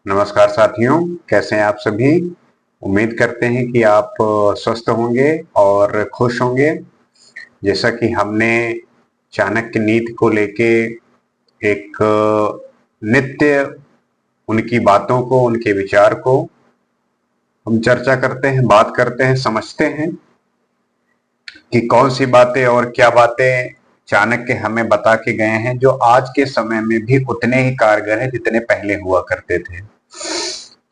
नमस्कार साथियों, कैसे हैं आप सभी। उम्मीद करते हैं कि आप स्वस्थ होंगे और खुश होंगे। जैसा कि हमने चाणक्य नीति को लेके एक नित्य उनकी बातों को, उनके विचार को हम चर्चा करते हैं, बात करते हैं, समझते हैं कि कौन सी बातें और क्या बातें चाणक्य हमें बता के गए हैं, जो आज के समय में भी उतने ही कारगर हैं जितने पहले हुआ करते थे।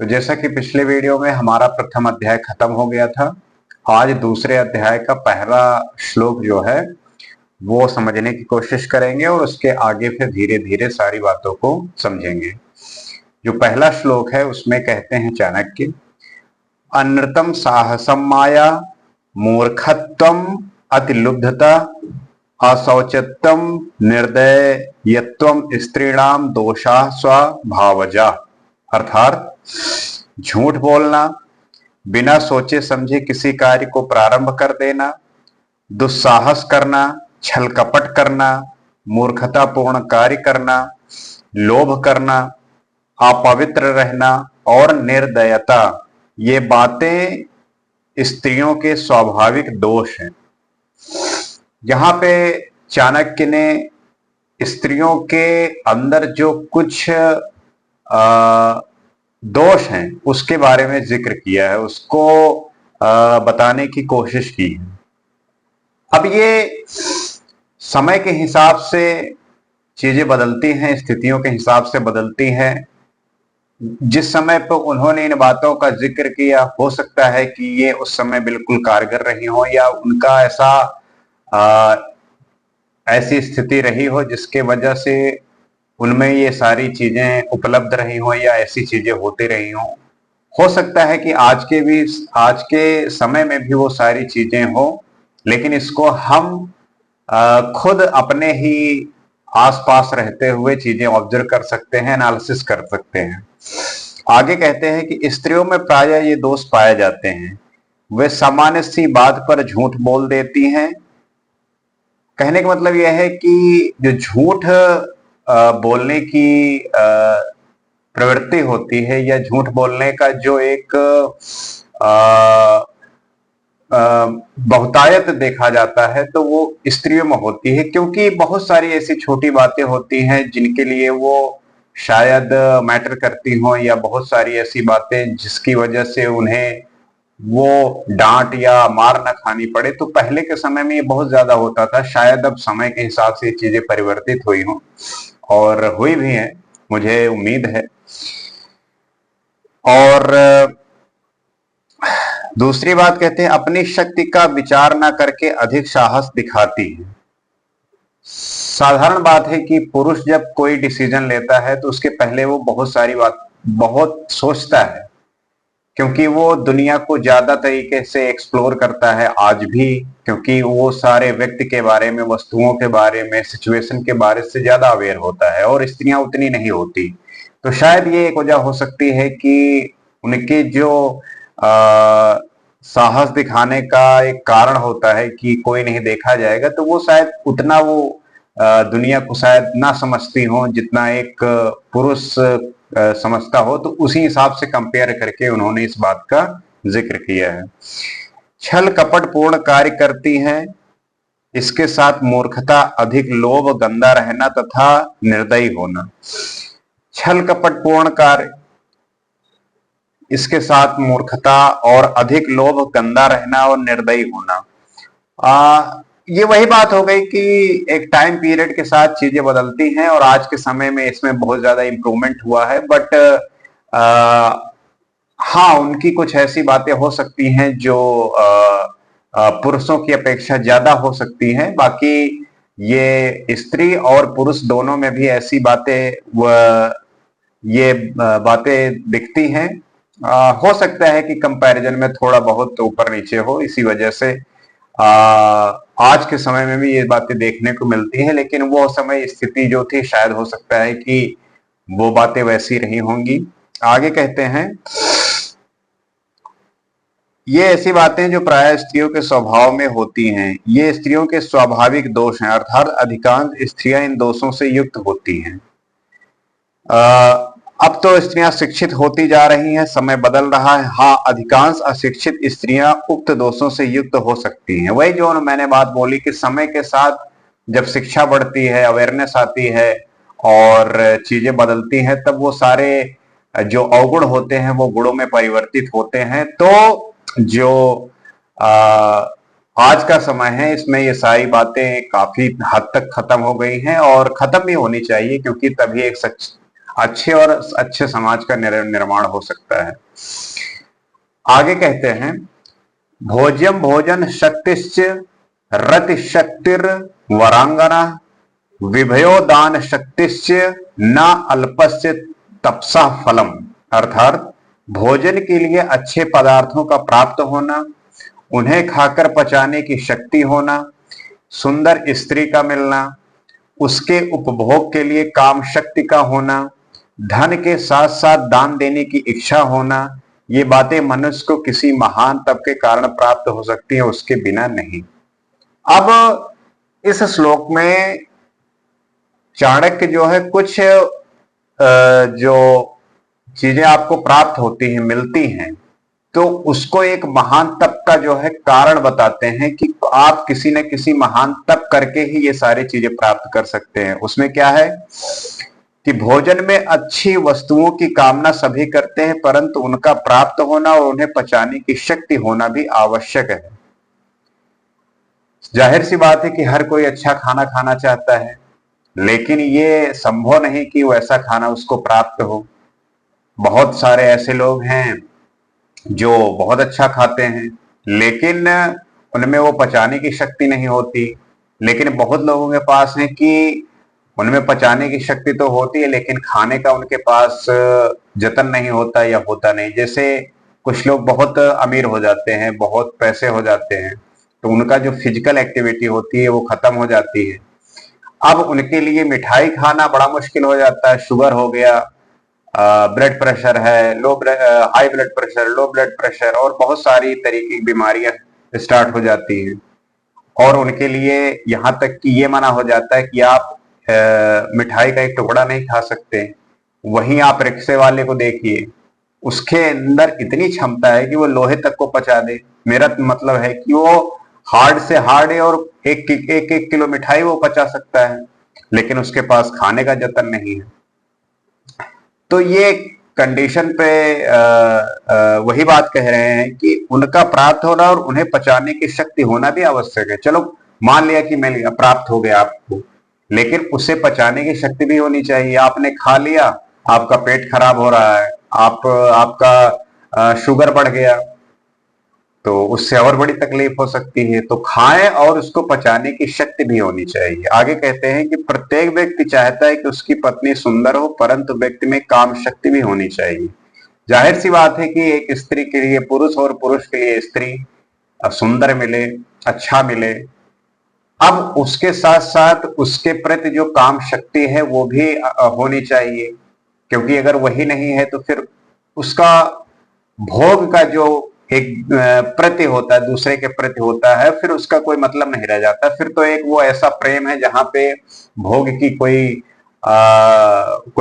तो जैसा कि पिछले वीडियो में हमारा प्रथम अध्याय खत्म हो गया था, आज दूसरे अध्याय का पहला श्लोक जो है वो समझने की कोशिश करेंगे और उसके आगे फिर धीरे धीरे सारी बातों को समझेंगे। जो पहला श्लोक है उसमें कहते हैं चाणक्य, अनृतम साहसम माया मूर्खत्वम अतिलुब्धता अशौचत्यम निर्दयत्वम स्त्रीणाम दोषा स्वभावजा। अर्थात झूठ बोलना, बिना सोचे समझे किसी कार्य को प्रारंभ कर देना, दुस्साहस करना, छल कपट करना, मूर्खतापूर्ण कार्य करना, लोभ करना, अपवित्र रहना और निर्दयता, ये बातें स्त्रियों के स्वाभाविक दोष हैं। यहाँ पे चाणक्य ने स्त्रियों के अंदर जो कुछ दोष हैं उसके बारे में जिक्र किया है, उसको बताने की कोशिश की है। अब ये समय के हिसाब से चीजें बदलती हैं, स्थितियों के हिसाब से बदलती हैं। जिस समय पर उन्होंने इन बातों का जिक्र किया, हो सकता है कि ये उस समय बिल्कुल कारगर रही हो या उनका ऐसी स्थिति रही हो जिसके वजह से उनमें ये सारी चीजें उपलब्ध रही हो या ऐसी चीजें होती रही हो सकता है कि आज के समय में भी वो सारी चीजें हो, लेकिन इसको हम खुद अपने ही आसपास रहते हुए चीजें ऑब्जर्व कर सकते हैं, एनालिसिस कर सकते हैं। आगे कहते हैं कि स्त्रियों में प्रायः ये दोष पाए जाते हैं, वे सामान्य सी बात पर झूठ बोल देती हैं। कहने का मतलब यह है कि जो झूठ बोलने की प्रवृत्ति होती है या झूठ बोलने का जो एक बहुतायत देखा जाता है, तो वो स्त्रियों में होती है, क्योंकि बहुत सारी ऐसी छोटी बातें होती हैं जिनके लिए वो शायद मैटर करती हों, या बहुत सारी ऐसी बातें जिसकी वजह से उन्हें वो डांट या मार न खानी पड़े। तो पहले के समय में ये बहुत ज्यादा होता था, शायद अब समय के हिसाब से चीजें परिवर्तित हुई हों और हुई भी हैं, मुझे उम्मीद है। और दूसरी बात कहते हैं, अपनी शक्ति का विचार ना करके अधिक साहस दिखाती है। साधारण बात है कि पुरुष जब कोई डिसीजन लेता है तो उसके पहले वो बहुत सोचता है, क्योंकि वो दुनिया को ज्यादा तरीके से एक्सप्लोर करता है आज भी, क्योंकि वो सारे व्यक्ति के बारे में, वस्तुओं के बारे में, सिचुएशन के बारे से ज्यादा अवेयर होता है और स्त्रियां उतनी नहीं होती। तो शायद ये एक वजह हो सकती है कि उनके जो साहस दिखाने का एक कारण होता है कि कोई नहीं देखा जाएगा, तो वो शायद उतना वो दुनिया को शायद ना समझती हो जितना एक पुरुष समझता हो। तो उसी हिसाब से कंपेयर करके उन्होंने इस बात का जिक्र किया है। छल कपट पूर्ण कार्य करती हैं, इसके साथ मूर्खता, अधिक लोभ, गंदा रहना तथा निर्दयी होना। छल कपट पूर्ण कार्य, इसके साथ मूर्खता और अधिक लोभ, गंदा रहना और निर्दयी होना। ये वही बात हो गई कि एक टाइम पीरियड के साथ चीजें बदलती हैं और आज के समय में इसमें बहुत ज्यादा इंप्रूवमेंट हुआ है। बट हाँ, उनकी कुछ ऐसी बातें हो सकती हैं जो पुरुषों की अपेक्षा ज्यादा हो सकती हैं। बाकी ये स्त्री और पुरुष दोनों में भी ऐसी बातें दिखती हैं। हो सकता है कि कंपैरिजन में थोड़ा बहुत ऊपर नीचे हो, इसी वजह से आज के समय में भी ये बातें देखने को मिलती हैं, लेकिन वो समय स्थिति जो थी, शायद हो सकता है कि वो बातें वैसी रही होंगी। आगे कहते हैं, ये ऐसी बातें जो प्राय स्त्रियों के स्वभाव में होती हैं, ये स्त्रियों के स्वाभाविक दोष हैं, अर्थात अधिकांश स्त्रियां इन दोषों से युक्त होती हैं। अब तो स्त्रियां शिक्षित होती जा रही हैं, समय बदल रहा है। हाँ, अधिकांश अशिक्षित स्त्रियां उक्त दोषों से युक्त हो सकती हैं। वही जो मैंने बात बोली कि समय के साथ जब शिक्षा बढ़ती है, अवेयरनेस आती है और चीजें बदलती हैं, तब वो सारे जो अवगुण होते हैं वो गुणों में परिवर्तित होते हैं। तो जो आ, आज का समय है, इसमें ये सारी बातें काफी हद तक खत्म हो गई हैं और खत्म भी होनी चाहिए, क्योंकि तभी एक अच्छे और अच्छे समाज का निर्माण हो सकता है। आगे कहते हैं, भोज्यम भोजन शक्तिश्च रति शक्तिर वरांगना विभयो दान शक्तिश्च न अल्पस्य तपसा फलम। अर्थात भोजन के लिए अच्छे पदार्थों का प्राप्त होना, उन्हें खाकर पचाने की शक्ति होना, सुंदर स्त्री का मिलना, उसके उपभोग के लिए काम शक्ति का होना, धन के साथ साथ दान देने की इच्छा होना, ये बातें मनुष्य को किसी महान तप के कारण प्राप्त हो सकती है, उसके बिना नहीं। अब इस श्लोक में चाणक्य जो है कुछ जो चीजें आपको प्राप्त होती हैं, मिलती हैं, तो उसको एक महान तप का जो है कारण बताते हैं कि आप किसी न किसी महान तप करके ही ये सारी चीजें प्राप्त कर सकते हैं। उसमें क्या है कि भोजन में अच्छी वस्तुओं की कामना सभी करते हैं, परंतु उनका प्राप्त होना और उन्हें पचाने की शक्ति होना भी आवश्यक है। जाहिर सी बात है कि हर कोई अच्छा खाना खाना चाहता है, लेकिन ये संभव नहीं कि वैसा खाना उसको प्राप्त हो। बहुत सारे ऐसे लोग हैं जो बहुत अच्छा खाते हैं, लेकिन उनमें वो पचाने की शक्ति नहीं होती। लेकिन बहुत लोगों के पास है कि उनमें पचाने की शक्ति तो होती है, लेकिन खाने का उनके पास जतन नहीं होता या होता नहीं। जैसे कुछ लोग बहुत अमीर हो जाते हैं, बहुत पैसे हो जाते हैं, तो उनका जो फिजिकल एक्टिविटी होती है वो खत्म हो जाती है। अब उनके लिए मिठाई खाना बड़ा मुश्किल हो जाता है। शुगर हो गया, ब्लड प्रेशर है, high blood pressure, low blood pressure और बहुत सारी तरीके की बीमारियां स्टार्ट हो जाती हैं। और उनके लिए यहां तक कि ये मना हो जाता है कि आप मिठाई का एक टुकड़ा नहीं खा सकते। वहीं आप रिक्शे वाले को देखिए, उसके अंदर इतनी क्षमता है कि वो लोहे तक को पचा दे। मेरा मतलब है कि वो हार्ड से हार्ड है और एक किलो मिठाई वो पचा सकता है, लेकिन उसके पास खाने का जतन नहीं है। तो ये कंडीशन पे वही बात कह रहे हैं कि उनका प्राप्त होना और उन्हें पचाने की शक्ति होना भी आवश्यक है। चलो मान लिया कि मिल गया, प्राप्त हो गया आपको, लेकिन उसे पचाने की शक्ति भी होनी चाहिए। आपने खा लिया, आपका पेट खराब हो रहा है, आपका शुगर बढ़ गया, तो उससे और बड़ी तकलीफ हो सकती है। तो खाएं और उसको पचाने की शक्ति भी होनी चाहिए। आगे कहते हैं कि प्रत्येक व्यक्ति चाहता है कि उसकी पत्नी सुंदर हो, परंतु व्यक्ति में काम शक्ति भी होनी चाहिए। जाहिर सी बात है कि एक स्त्री के लिए पुरुष और पुरुष के लिए स्त्री सुंदर मिले, अच्छा मिले। अब उसके साथ साथ उसके प्रति जो काम शक्ति है वो भी होनी चाहिए, क्योंकि अगर वही नहीं है तो फिर उसका भोग का जो एक प्रति होता है, दूसरे के प्रति होता है, फिर उसका कोई मतलब नहीं रह जाता। फिर तो एक वो ऐसा प्रेम है जहां पे भोग की कोई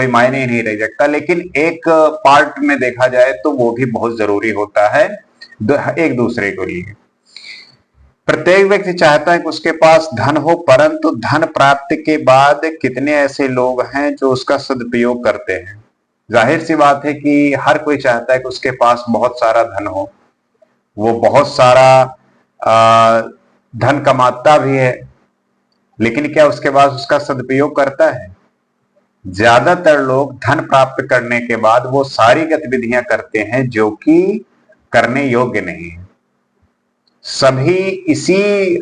मायने ही नहीं रह जाता। लेकिन एक पार्ट में देखा जाए तो वो भी बहुत जरूरी होता है एक दूसरे के लिए। प्रत्येक व्यक्ति चाहता है कि उसके पास धन हो, परंतु धन प्राप्ति के बाद कितने ऐसे लोग हैं जो उसका सदुपयोग करते हैं। जाहिर सी बात है कि हर कोई चाहता है कि उसके पास बहुत सारा धन हो, वो बहुत सारा धन कमाता भी है, लेकिन क्या उसके बाद उसका सदुपयोग करता है? ज्यादातर लोग धन प्राप्त करने के बाद वो सारी गतिविधियां करते हैं जो कि करने योग्य नहीं है। सभी इसी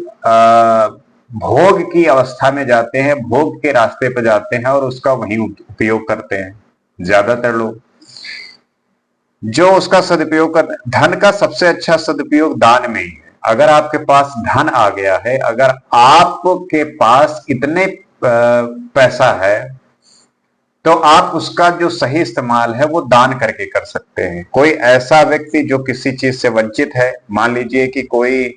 भोग की अवस्था में जाते हैं, भोग के रास्ते पर जाते हैं और उसका वहीं उपयोग करते हैं ज्यादातर लोग। जो उसका सदुपयोग कर, धन का सबसे अच्छा सदुपयोग दान में ही है। अगर आपके पास धन आ गया है, अगर आपके पास इतने पैसा है, तो आप उसका जो सही इस्तेमाल है वो दान करके कर सकते हैं। कोई ऐसा व्यक्ति जो किसी चीज से वंचित है, मान लीजिए कि कोई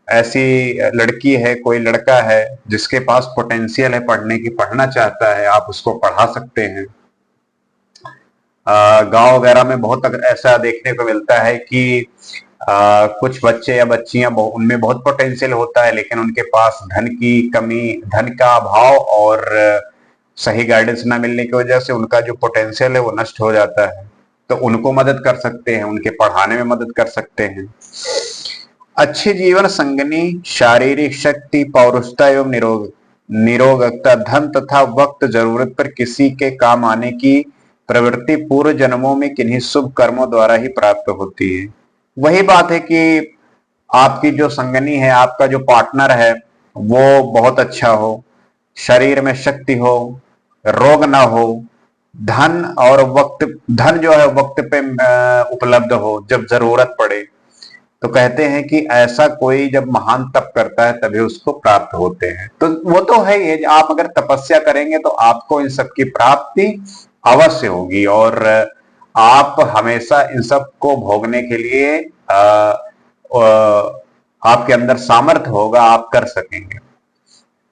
ऐसी लड़की है, कोई लड़का है जिसके पास पोटेंशियल है पढ़ने की, पढ़ना चाहता है, आप उसको पढ़ा सकते हैं। गांव वगैरह में बहुत ऐसा देखने को मिलता है कि कुछ बच्चे या बच्चियां उनमें बहुत पोटेंशियल होता है, लेकिन उनके पास धन की कमी, धन का अभाव और सही गाइडेंस ना मिलने की वजह से उनका जो पोटेंशियल है वो नष्ट हो जाता है। तो उनको मदद कर सकते हैं, उनके पढ़ाने में मदद कर सकते हैं। अच्छी जीवन संगनी शारीरिक शक्ति, पौरुषता एवं निरोगता, धन तथा वक्त जरूरत पर किसी के काम आने की प्रवृत्ति पूर्व जन्मों में किन्हीं शुभ कर्मों द्वारा ही प्राप्त होती है। वही बात है कि आपकी जो संगनी है, आपका जो पार्टनर है, वो बहुत अच्छा हो, शरीर में शक्ति हो, रोग ना हो, धन और वक्त, धन जो है वक्त पे उपलब्ध हो जब जरूरत पड़े। तो कहते हैं कि ऐसा कोई जब महान तप करता है तभी उसको प्राप्त होते हैं। तो वो तो है ये, आप अगर तपस्या करेंगे तो आपको इन सब की प्राप्ति अवश्य होगी और आप हमेशा इन सब को भोगने के लिए आपके अंदर सामर्थ्य होगा, आप कर सकेंगे।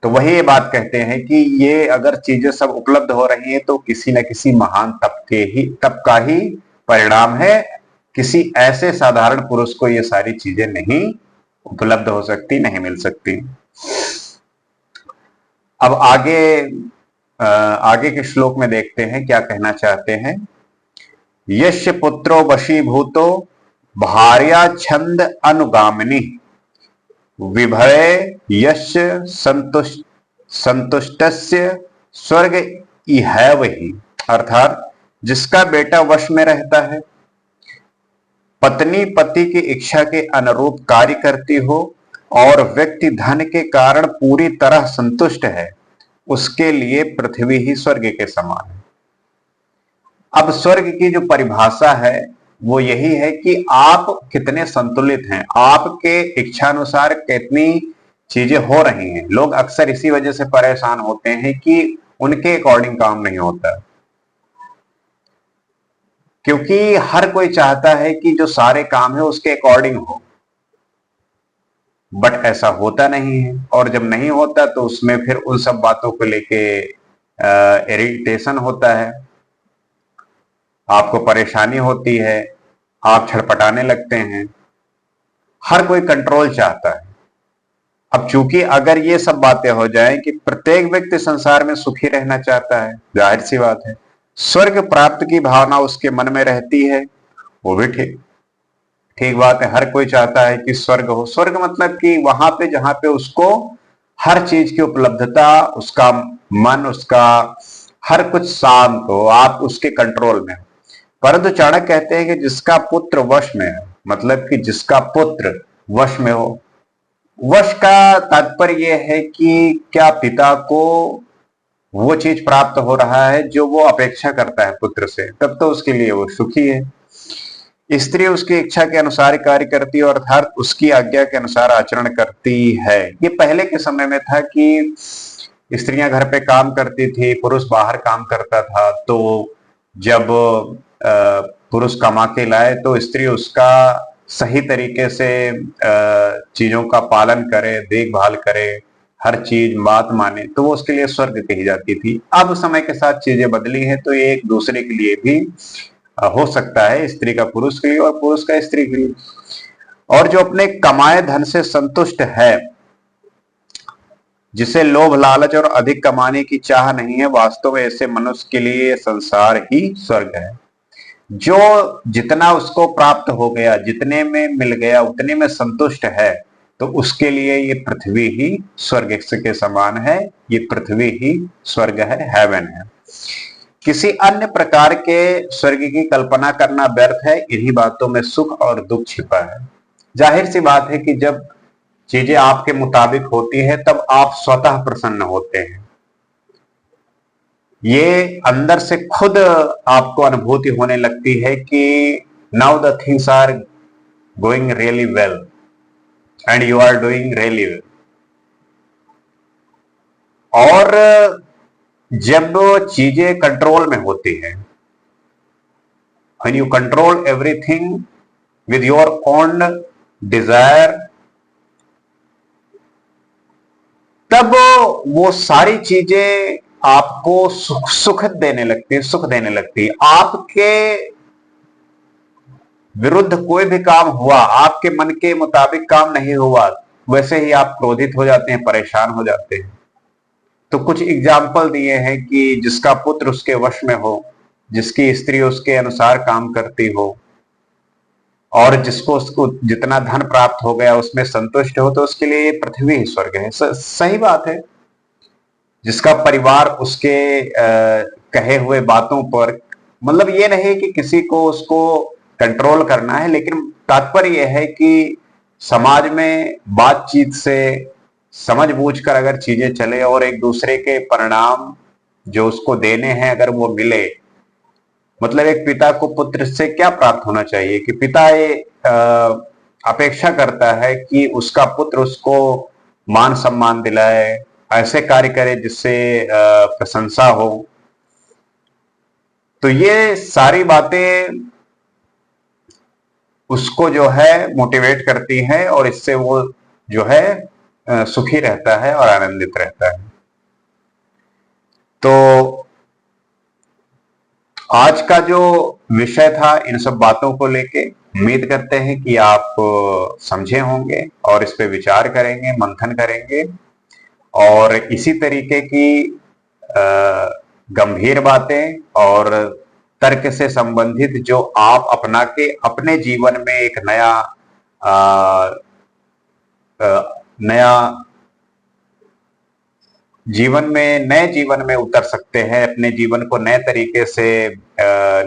तो वही ये बात कहते हैं कि ये अगर चीजें सब उपलब्ध हो रही हैं तो किसी न किसी महान तप का ही परिणाम है। किसी ऐसे साधारण पुरुष को ये सारी चीजें नहीं उपलब्ध हो सकती, नहीं मिल सकती। अब आगे के श्लोक में देखते हैं क्या कहना चाहते हैं। यश पुत्रो वशीभूतो भार्या छंद अनुगामिनी विभय यश संतुष्टस्य स्वर्ग इहैव ही। अर्थात जिसका बेटा वश में रहता है, पत्नी पति की इच्छा के अनुरूप कार्य करती हो और व्यक्ति धन के कारण पूरी तरह संतुष्ट है, उसके लिए पृथ्वी ही स्वर्ग के समान है। अब स्वर्ग की जो परिभाषा है वो यही है कि आप कितने संतुलित हैं, आपके इच्छानुसार कितनी चीजें हो रही हैं। लोग अक्सर इसी वजह से परेशान होते हैं कि उनके अकॉर्डिंग काम नहीं होता, क्योंकि हर कोई चाहता है कि जो सारे काम है उसके अकॉर्डिंग हो, बट ऐसा होता नहीं है। और जब नहीं होता तो उसमें फिर उन सब बातों को लेके इरिटेशन होता है, आपको परेशानी होती है, आप छटपटाने लगते हैं। हर कोई कंट्रोल चाहता है। अब चूंकि अगर ये सब बातें हो जाए कि प्रत्येक व्यक्ति संसार में सुखी रहना चाहता है, जाहिर सी बात है स्वर्ग प्राप्त की भावना उसके मन में रहती है, वो भी ठीक ठीक बात है। हर कोई चाहता है कि स्वर्ग हो। स्वर्ग मतलब कि वहां पे जहां पे उसको हर चीज की उपलब्धता, उसका मन, उसका हर कुछ शांत हो, आप उसके कंट्रोल में हो। परंतु चाणक्य कहते हैं कि जिसका पुत्र वश में है, मतलब कि जिसका पुत्र वश में हो। वश का तात्पर्य यह है कि क्या पिता को वो चीज प्राप्त हो रहा है जो वो अपेक्षा करता है पुत्र से, तब तो उसके लिए वो सुखी है। स्त्री उसकी इच्छा के अनुसार कार्य करती है और अर्थात उसकी आज्ञा के अनुसार आचरण करती है। ये पहले के समय में था कि स्त्रियां घर पे काम करती थी, पुरुष बाहर काम करता था। तो जब पुरुष कमा के लाए तो स्त्री उसका सही तरीके से चीजों का पालन करे, देखभाल करे, हर चीज बात माने, तो वो उसके लिए स्वर्ग कही जाती थी। अब समय के साथ चीजें बदली हैं, तो ये एक दूसरे के लिए भी हो सकता है, स्त्री का पुरुष के लिए और पुरुष का स्त्री के लिए। और जो अपने कमाए धन से संतुष्ट है, जिसे लोभ लालच और अधिक कमाने की चाह नहीं है, वास्तव में ऐसे मनुष्य के लिए संसार ही स्वर्ग है। जो जितना उसको प्राप्त हो गया, जितने में मिल गया उतने में संतुष्ट है, तो उसके लिए ये पृथ्वी ही स्वर्ग के समान है। ये पृथ्वी ही स्वर्ग है, हेवन है। किसी अन्य प्रकार के स्वर्ग की कल्पना करना व्यर्थ है। इन्हीं बातों में सुख और दुख छिपा है। जाहिर सी बात है कि जब चीजें आपके मुताबिक होती है तब आप स्वतः प्रसन्न होते हैं। ये अंदर से खुद आपको अनुभूति होने लगती है कि now the things are going really well and you are doing really well. और जब चीजें कंट्रोल में होती हैं, when you control everything with your own desire, तब वो सारी चीजें आपको सुख देने लगती है, सुख देने लगती है। आपके विरुद्ध कोई भी काम हुआ, आपके मन के मुताबिक काम नहीं हुआ, वैसे ही आप क्रोधित हो जाते हैं, परेशान हो जाते हैं। तो कुछ एग्जाम्पल दिए हैं कि जिसका पुत्र उसके वश में हो, जिसकी स्त्री उसके अनुसार काम करती हो, और जिसको उसको जितना धन प्राप्त हो गया उसमें संतुष्ट हो, तो उसके लिए ये पृथ्वी ही स्वर्ग है। सही बात है। जिसका परिवार उसके कहे हुए बातों पर, मतलब ये नहीं कि किसी को उसको कंट्रोल करना है, लेकिन तात्पर्य यह है कि समाज में बातचीत से समझ बूझ कर अगर चीजें चले और एक दूसरे के परिणाम जो उसको देने हैं अगर वो मिले, मतलब एक पिता को पुत्र से क्या प्राप्त होना चाहिए कि पिता ये अपेक्षा करता है कि उसका पुत्र उसको मान सम्मान दिलाए, ऐसे कार्य करे जिससे प्रशंसा हो। तो ये सारी बातें उसको जो है मोटिवेट करती हैं और इससे वो जो है सुखी रहता है और आनंदित रहता है। तो आज का जो विषय था इन सब बातों को लेके, उम्मीद करते हैं कि आप समझे होंगे और इस पे विचार करेंगे, मंथन करेंगे, और इसी तरीके की गंभीर बातें और तर्क से संबंधित जो आप अपना के अपने जीवन में एक नया नए जीवन में उतर सकते हैं, अपने जीवन को नए तरीके से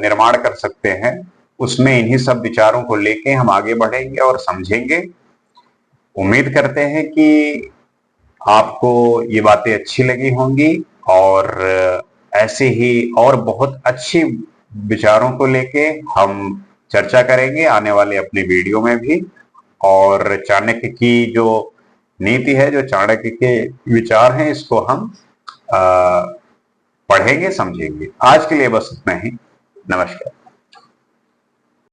निर्माण कर सकते हैं, उसमें इन्हीं सब विचारों को लेके हम आगे बढ़ेंगे और समझेंगे। उम्मीद करते हैं कि आपको ये बातें अच्छी लगी होंगी, और ऐसे ही और बहुत अच्छी विचारों को लेके हम चर्चा करेंगे आने वाले अपने वीडियो में भी। और चाणक्य की जो नीति है, जो चाणक्य के विचार हैं, इसको हम पढ़ेंगे, समझेंगे। आज के लिए बस इतना ही। नमस्कार।